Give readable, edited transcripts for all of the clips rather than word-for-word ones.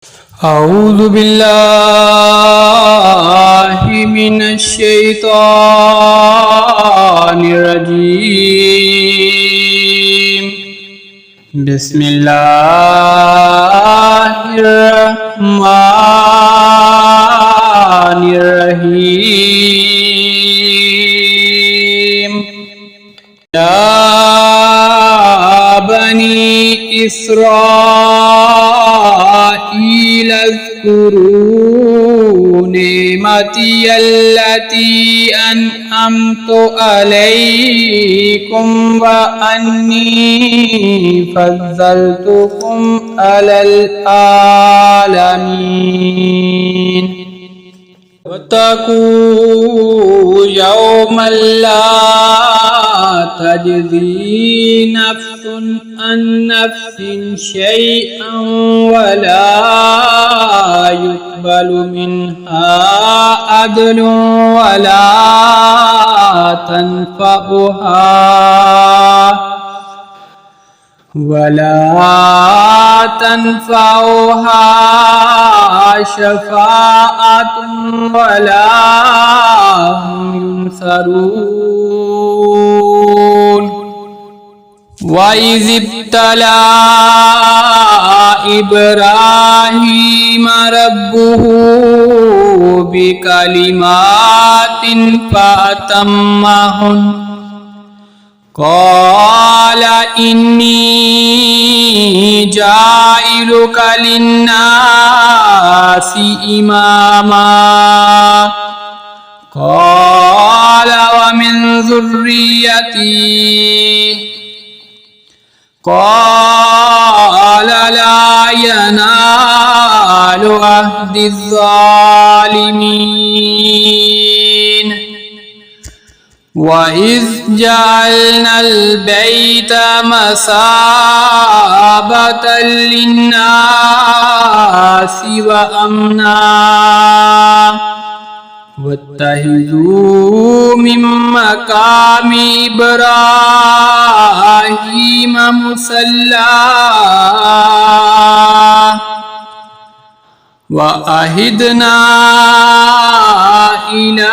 أعوذ بالله من الشيطان الرجيم. بسم الله الرحمن الرحيم. يا بني إسرائيل اذكروا نعمتي التي أنعمت عليكم وأني فضلتكم على العالمين. واتقوا يوما لا تجزي نفس عن نفس شيئا ولا يقبل منها عدل ولا تنفعها شفاعة ولا هم ينصرون. وإذ ابتلى إبراهيم ربه بكلمات فأتمهن قال إني جاعلك للناس إماما قال ومن ذريتي قال لا ينال عهد الظالمين. وإذ جعلنا البيت مثابة للناس وأمنا واتخذوا من مقام إبراهيم مصلى وعهدنا إلى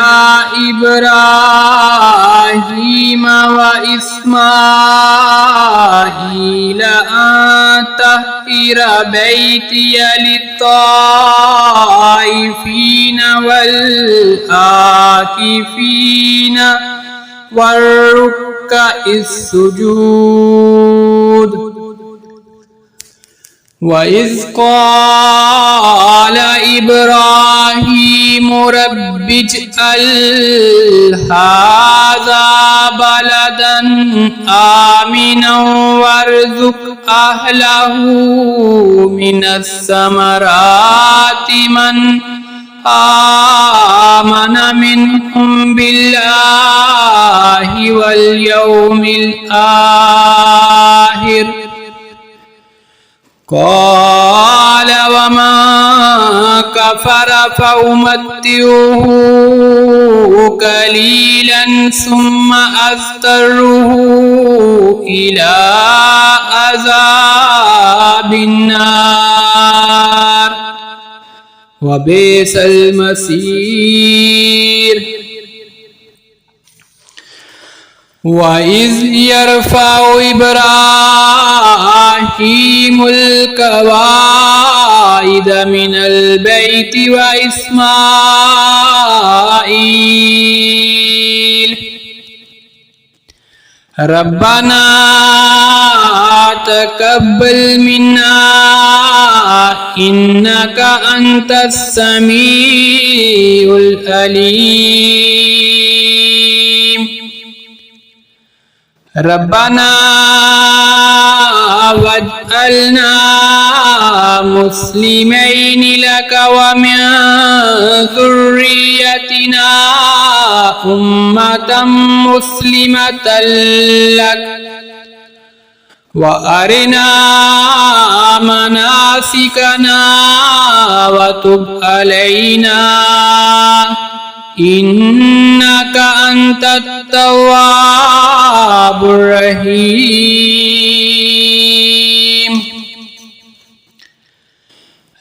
إبراهيم وإسماعيل أن طهر بيتي للطائفين والعاكفين والركع السجود. وإذ قال إبراهيم رب اجعل هذا بلدا آمنا وارزق أهله من الثمرات من آمن منهم بالله واليوم الآخر قال ومن كفر فأمتعه قليلا ثم أضطره إلى عذاب النار وبئس المصير. وإذ يرفع إبراهيم القواعد من البيت وإسماعيل ربنا تقبل منا إنك أنت السميع العليم. ربنا واجعلنا مسلمين لك ومن ذريتنا أمة مسلمة لك وأرنا مناسكنا وتب علينا إنك أنت التواب الرحيم.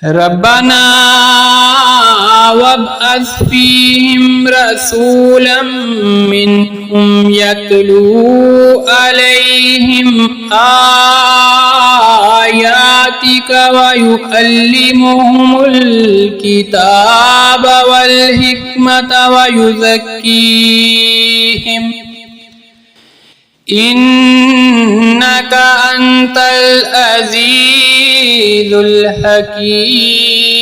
ربنا وابعث فيهم رسولا منهم يتلو عليهم آياتك ويعلمهم الكتاب والحكمة ويزكيهم إنك أنت العزيز الحكيم